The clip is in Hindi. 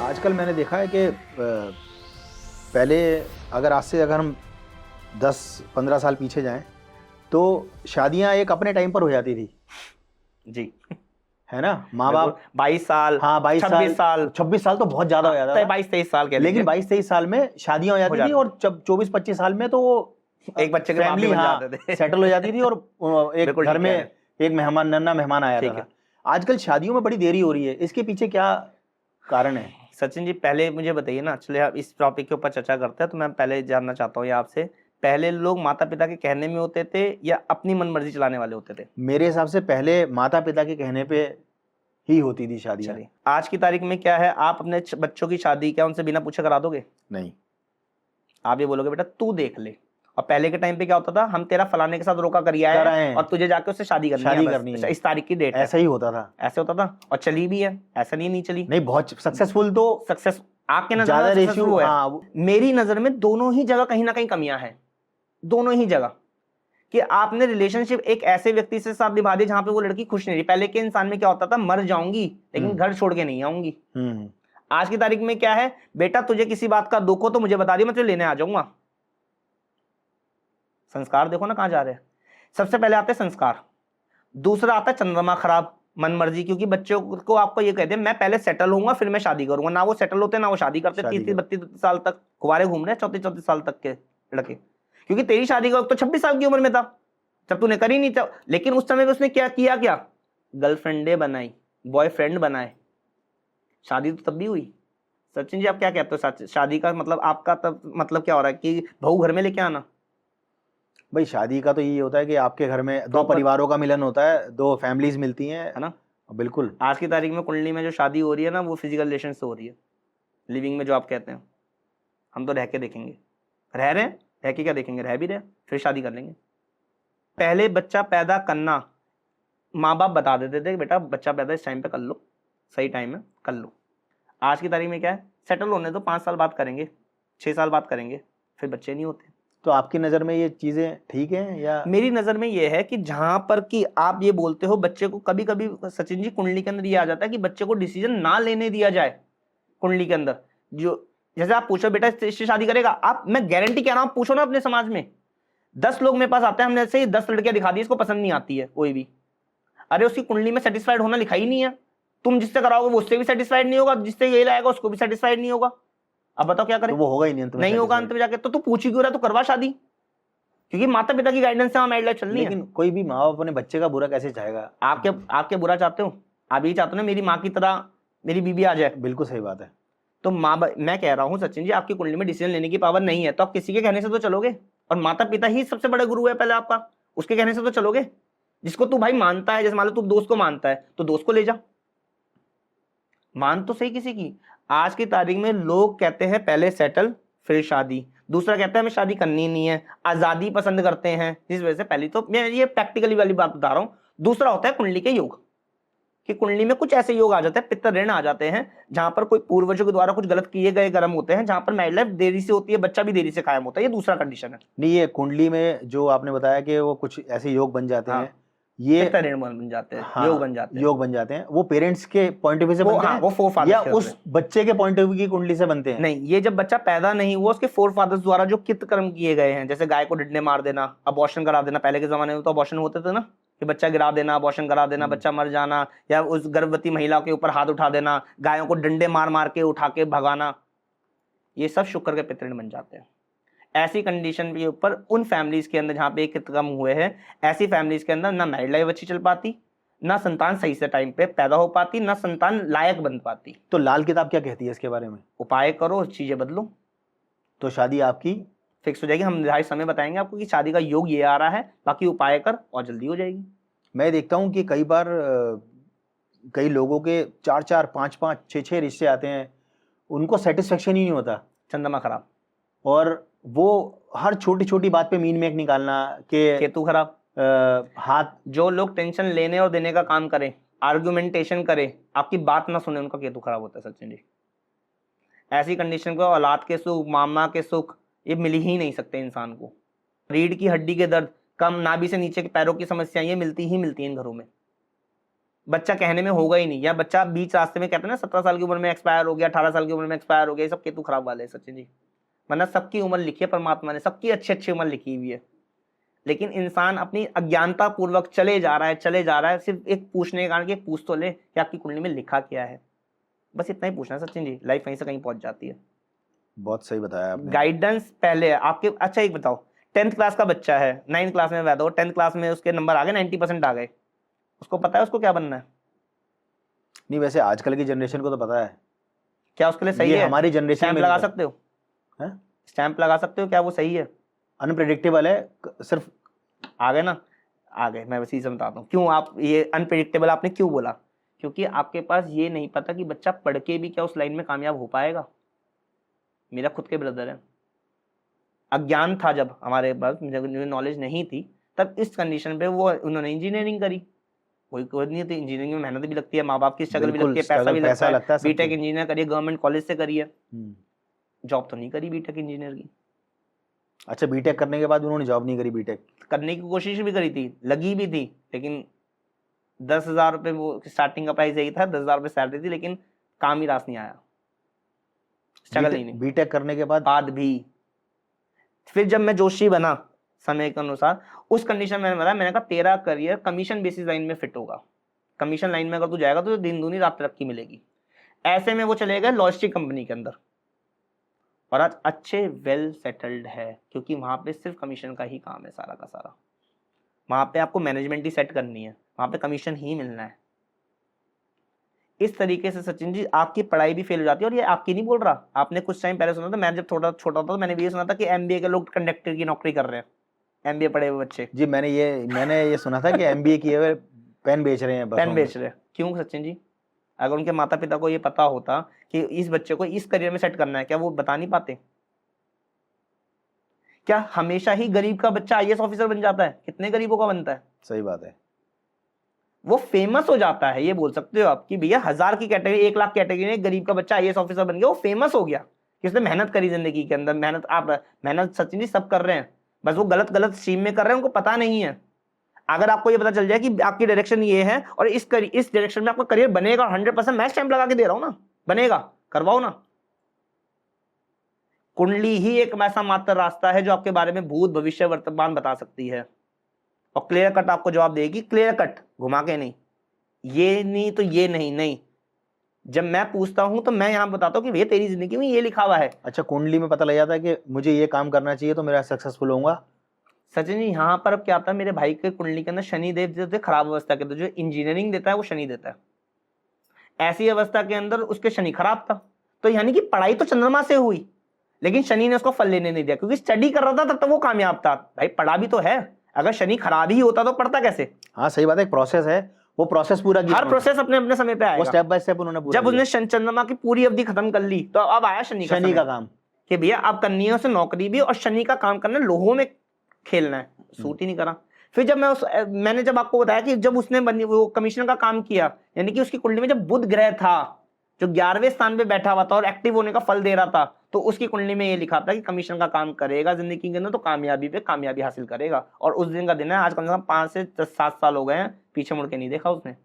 आजकल मैंने देखा है कि पहले अगर हम 10-15 साल पीछे जाएं तो शादियां एक अपने टाइम पर हो जाती थी जी, है ना। माँ बाप 22 साल, हाँ 26 साल, 26 साल तो बहुत ज्यादा हो जाता था। 22-23 साल के, लेकिन 22-23 साल में शादियां हो जाती थी और जब 24-25 साल में तो वो एक बच्चे के फैमिली बन जाते थे, सेटल हो जाती थी और एक घर में एक नन्हा मेहमान आ जाता था। आजकल शादियों में बड़ी देरी हो रही है, इसके पीछे क्या कारण है? सचिन जी पहले मुझे बताइए ना, चलिए आप इस टॉपिक के ऊपर चर्चा करते हैं, तो मैं पहले जानना चाहता हूँ ये आपसे, पहले लोग माता पिता के कहने में होते थे या अपनी मनमर्जी चलाने वाले होते थे? मेरे हिसाब से पहले माता पिता के कहने पे ही होती थी शादी। चलिए आज की तारीख में क्या है, आप अपने बच्चों की शादी क्या उनसे बिना पूछे करा दोगे? नहीं। आप ये बोलोगे बेटा तू देख ले, और पहले के टाइम पे क्या होता था, हम तेरा फलाने के साथ रोका करिया है और तुझे जाके उससे शादी करनी है, इस तारीख की डेट है। ऐसा ही होता था, ऐसे होता था और चली भी है, ऐसा नहीं चली नहीं। बहुत सक्सेसफुल तो सक्सेस आपके नजर में सक्सेसफुल है। हाँ, मेरी नजर में दोनों ही जगह कहीं ना कहीं कमियां हैं, दोनों ही जगह। कि आपने रिलेशनशिप एक ऐसे व्यक्ति से साथ निभा दी जहां पे वो लड़की खुश नहीं रही। पहले के इंसान में क्या होता था, मर जाऊंगी लेकिन घर छोड़ के नहीं आऊंगी। आज की तारीख में क्या है, बेटा तुझे किसी बात का दुख हो तो मुझे बता दियो, मैं तुझे लेने आ जाऊंगा। संस्कार देखो ना कहां जा रहे हैं। सबसे पहले आते हैं संस्कार, दूसरा आता है चंद्रमा खराब, मन मर्जी। क्योंकि बच्चों को आपको ये कहते हैं मैं पहले सेटल होऊंगा फिर मैं शादी करूंगा, ना वो सेटल होते ना वो शादी करते। 30-32 साल तक कुंवारे घूम रहे हैं, 34 साल तक के लड़के। क्योंकि तेरी शादी का वक्त तो 26 साल की उम्र में था जब तूने करी नहीं था। लेकिन उस समय में उसने क्या किया, गर्लफ्रेंडे बनाई, बॉयफ्रेंड बनाए, शादी तो तब भी हुई। सचिन जी आप क्या कहते हो, शादी का मतलब आपका तब मतलब क्या हो रहा है कि बहू घर में लेके आना? भाई शादी का तो ये होता है कि आपके घर में दो परिवारों का मिलन होता है, दो फैमिलीज मिलती हैं, है ना। बिल्कुल। आज की तारीख में कुंडली में जो शादी हो रही है ना, वो फिजिकल रिलेशन से हो रही है। लिविंग में जो आप कहते हैं, हम तो रह के देखेंगे, रह रहे हैं, रह के क्या देखेंगे, रह भी रहे फिर शादी कर लेंगे। पहले बच्चा पैदा करना माँ बाप बता देते थे, बेटा बच्चा पैदा इस टाइम पे कर लो, सही टाइम है कर लो। आज की तारीख में क्या है, सेटल होने तो 5 साल बाद करेंगे, 6 साल बाद करेंगे, फिर बच्चे नहीं होते। तो आपकी नज़र में ये चीज़ें ठीक हैं या? मेरी नज़र में ये है कि जहां पर कि आप ये बोलते हो बच्चे को, कभी कभी सचिन जी कुंडली के अंदर ये आ जाता है कि बच्चे को डिसीजन ना लेने दिया जाए कुंडली के अंदर। जो जैसे आप पूछो बेटा इससे शादी करेगा, आप मैं गारंटी कह रहा हूं, पूछो ना अपने समाज में 10 लोग मेरे पास आते हैं, हमने ऐसे ही 10 लड़कियां दिखा दी, इसको पसंद नहीं आती है कोई भी। अरे उसकी कुंडली में सेटिस्फाइड होना लिखा ही नहीं है। तुम जिससे कराओगे वो उससे भी सेटिस्फाइड नहीं होगा, जिससे ये लाएगा उसको भी सेटिस्फाइड नहीं होगा। अब बताओ क्या करें? तो वो होगा ही नहीं होगा अंत में जाके। तो तू पूछ ही क्यों रहा, तो करवा शादी, क्योंकि माता पिता की गाइडेंस से मैरिज लाइफ चलनी है। लेकिन कोई भी माँ बाप अपने बच्चे का बुरा कैसे चाहेगा? आपके बुरा चाहते हो, आप यही चाहते हो ना मेरी माँ की तरह मेरी बीबी आ जाए। बिल्कुल सही बात है। तो मैं कह रहा हूँ सचिन जी, आपकी कुंडली में डिसीजन लेने की पावर नहीं है तो आप किसी के कहने से तो चलोगे, और माता पिता ही सबसे बड़ा गुरु है पहले आपका, उसके कहने से तो चलोगे। जिसको तू भाई मानता है, जैसे मान लो तू दोस्त को मानता है तो दोस्त को ले जा, मान तो सही किसी की। आज की तारीख में लोग कहते हैं पहले सेटल फिर शादी, दूसरा कहता है हमें शादी करनी नहीं है, आजादी पसंद करते हैं। जिस वजह से पहली तो मैं ये प्रैक्टिकली वाली बात बता रहा हूं। दूसरा होता है कुंडली के योग, कि कुंडली में कुछ ऐसे योग आ जाते हैं, पितर ऋण आ जाते हैं, जहां पर कोई पूर्वजों के द्वारा कुछ गलत किए गए कर्म होते हैं, जहां पर मैरिज लाइफ देरी से होती है, बच्चा भी देरी से कायम होता है। ये दूसरा कंडीशन है। नहीं, ये कुंडली में जो आपने बताया कि वो कुछ ऐसे योग बन जाते हैं, ये पितर ऋण बन जाते हैं, योग बन जाते हैं, वो पेरेंट्स के पॉइंट ऑफ व्यू से बनते हैं, वो फोर फादर्स या उस बच्चे के पॉइंट ऑफ व्यू की कुंडली से बनते हैं? नहीं, ये जब बच्चा पैदा नहीं हुआ उसके फोर फादर्स द्वारा जो कित कर्म किए गए हैं, जैसे गाय को डंडे मार देना, अबॉर्शन करा देना। पहले के जमाने में तो अबॉर्शन होते थे ना, कि बच्चा गिरा देना, अबॉर्शन करा देना, बच्चा मर जाना, या उस गर्भवती महिला के ऊपर हाथ उठा देना, गायों को डंडे मार मार के उठा के भगाना, ये सब शुक्र के पितृण बन जाते हैं। ऐसी कंडीशन के ऊपर उन फैमिलीज के अंदर जहां पे एक कम हुए हैं, ऐसी फैमिलीज के अंदर ना मैरिड लाइफ अच्छी चल पाती, ना संतान सही से टाइम पे पैदा हो पाती, ना संतान लायक बन पाती। तो लाल किताब क्या कहती है इसके बारे में? उपाय करो, चीजें बदलो, तो शादी आपकी फिक्स हो जाएगी। हम निर्धारित समय बताएंगे आपको कि शादी का योग ये आ रहा है, बाकी उपाय कर और जल्दी हो जाएगी। मैं देखता हूँ कि कई बार कई लोगों के 4-4, 5-5, 6-6 रिश्ते आते हैं, उनको सेटिस्फेक्शन ही नहीं होता, चंद्रमा खराब, और वो हर छोटी छोटी बात पे मीन मेक निकालना के केतु खराब। हाथ, जो लोग टेंशन लेने और देने का काम करें, आर्गुमेंटेशन करें, आपकी बात ना सुने, उनका केतु खराब होता है सचिन जी। ऐसी कंडीशन को औलाद के सुख, मामा के सुख ये मिल ही नहीं सकते इंसान को। रीढ़ की हड्डी के दर्द, कम नाभि से नीचे के पैरों की समस्या, ये मिलती हैं इन घरों में। बच्चा कहने में होगा ही नहीं, या बच्चा बीच रास्ते में कहते हैं ना 17 साल की उम्र में एक्सपायर हो गया, 18 साल की उम्र में एक्सपायर हो गया, ये सब केतु खराब वाले हैं सचिन जी। वरना सबकी उम्र लिखी है परमात्मा ने, सबकी अच्छी अच्छी उम्र लिखी हुई है, लेकिन इंसान अपनी अज्ञानता पूर्वक चले जा रहा है, सिर्फ एक पूछने के कारण कि पूछ तो ले कि आपकी कुंडली में लिखा क्या है, बस इतना ही पूछना है सचिन जी, लाइफ वहीं से कहीं पहुंच जाती है। बहुत सही बताया आपने। गाइडेंस पहले आपके। अच्छा एक बताओ, 10th क्लास का बच्चा है, 9th क्लास में वैद हो, 10th क्लास में उसके नंबर आ गए 90% आ गए, उसको पता है उसको क्या बनना है? नहीं, वैसे आजकल की जनरेशन को तो पता है। क्या उसके लिए सही है? हमारी जनरेशन स्टैंप में लगा सकते हो? स्टैंप लगा सकते हो, क्या वो सही है? अनप्रेडिक्टेबल है, सिर्फ आ गए ना, आ गए। मैं बस ये समझाता हूँ क्यों आप ये अनप्रेडिक्टेबल आपने क्यों बोला, क्योंकि आपके पास ये नहीं पता कि बच्चा पढ़ के भी क्या उस लाइन में कामयाब हो पाएगा। मेरा खुद के ब्रदर है, अज्ञान था जब हमारे पास, जब नॉलेज नहीं थी, तब इस कंडीशन पे वो उन्होंने इंजीनियरिंग करी। कोई नहीं थी, इंजीनियरिंग में मेहनत भी लगती है, माँ बाप की स्ट्रगल भी लगती है, पैसा भी लगता है। बीटेक इंजीनियर करिए, गवर्नमेंट कॉलेज से करिए, जॉब तो नहीं करी बीटेक इंजीनियर की। अच्छा, बीटेक करने के बाद उन्होंने जॉब नहीं करी? बीटेक करने की कोशिश भी करी थी, लगी भी थी, लेकिन 10,000 रुपये वो स्टार्टिंग का प्राइस यही था, 10,000 रुपये सैलरी थी, लेकिन काम ही रास नहीं आया, स्ट्रगल ही नहीं। बीटेक करने के बाद भी फिर जब मैं जोशी बना समय के अनुसार, उस कंडीशन में मैंने कहा तेरा करियर कमीशन बेसिस लाइन में फिट होगा, कमीशन लाइन में अगर तू जाएगा तो दिन दूनी रात तरक्की मिलेगी। ऐसे में वो चले गए लॉजिस्टिक कंपनी के अंदर, और आज अच्छे वेल सेटल्ड है, क्योंकि वहां पे सिर्फ कमीशन का ही काम है सारा का सारा। वहां पे आपको मैनेजमेंट ही सेट करनी है, वहां पे कमीशन ही मिलना है। इस तरीके से सचिन जी आपकी पढ़ाई भी फेल हो जाती है। और ये आपकी नहीं बोल रहा, आपने कुछ टाइम पहले सुना था, मैं जब थोड़ा छोटा था तो मैंने भी ये सुना था कि एमबीए के लोग कंडक्टर की नौकरी कर रहे हैं, एमबीए पढ़े हुए बच्चे। जी, मैंने ये सुना था कि एमबीए किए हुए पेन बेच रहे हैं, पेन बेच रहे हैं। क्यों सचिन जी? अगर उनके माता पिता को ये पता होता कि इस बच्चे को इस करियर में सेट करना है, क्या वो बता नहीं पाते? क्या हमेशा ही गरीब का बच्चा आईएएस ऑफिसर बन जाता है? कितने गरीबों का बनता है? सही बात है। वो फेमस हो जाता है, ये बोल सकते हो आप कि भैया 1000 की कैटेगरी, 1 लाख कैटेगरी में गरीब का बच्चा आईएएस ऑफिसर बन गया, वो फेमस हो गया कि उसने मेहनत करी जिंदगी के अंदर। मेहनत सचिन जी सब कर रहे हैं, बस वो गलत स्ट्रीम में कर रहे हैं, उनको पता नहीं है। अगर आपको ये पता चल जाए कि आपकी डायरेक्शन ये है और इस डायरेक्शन में आपका करियर बनेगा, 100% मैं स्टैंप लगा के दे रहा हूं ना, बनेगा, करवाओ ना। कुंडली ही एक ऐसा मात्र रास्ता है जो आपके बारे में भूत भविष्य वर्तमान बता सकती है, और क्लियर कट आपको जवाब देगी, क्लियर कट, घुमा के नहीं, ये नहीं तो ये नहीं। जब मैं पूछता हूं तो मैं यहां बताता हूं कि भैया तेरी जिंदगी में ये लिखा हुआ है। अच्छा, कुंडली में पता लग जाता है कि मुझे ये काम करना चाहिए तो मेरा सक्सेसफुल होऊंगा। सचिन जी यहाँ पर अब क्या आता है, मेरे भाई के कुंडली के अंदर शनि देव जो थे खराब अवस्था के, तो जो इंजीनियरिंग देता है वो शनि देता है। ऐसी अवस्था के अंदर उसके शनि खराब था, तो यानी कि पढ़ाई तो चंद्रमा से हुई, लेकिन शनि ने उसको फल लेने नहीं दिया, क्योंकि स्टडी कर रहा था तब तो वो कामयाब था। भाई पढ़ा भी तो है, अगर शनि खराब ही होता तो पढ़ता कैसे? हाँ सही बात है, एक प्रोसेस है, वो प्रोसेस पूरा किया, हर प्रोसेस अपने अपने समय पे आएगा, वो स्टेप बाय स्टेप उन्होंने पूरा जब उसने चंद्रमा की पूरी अवधि खत्म कर ली तो अब आया शनि का काम कि भैया अब करनी है उसे नौकरी भी, और शनि का काम करना, लोहों में खेलना है। सूट ही नहीं करा। फिर जब मैंने जब आपको बताया कि जब उसने वो कमिश्नर का काम किया, यानी कि उसकी कुंडली में जब बुध ग्रह था जो 11वें स्थान पे बैठा हुआ था और एक्टिव होने का फल दे रहा था, तो उसकी कुंडली में ये लिखा था कि कमीशन का काम करेगा जिंदगी के अंदर तो कामयाबी पे कामयाबी हासिल करेगा। और उस दिन का दिन है, आज कम से कम 5 से 7 साल हो गए हैं, पीछे मुड़ के नहीं देखा उसने।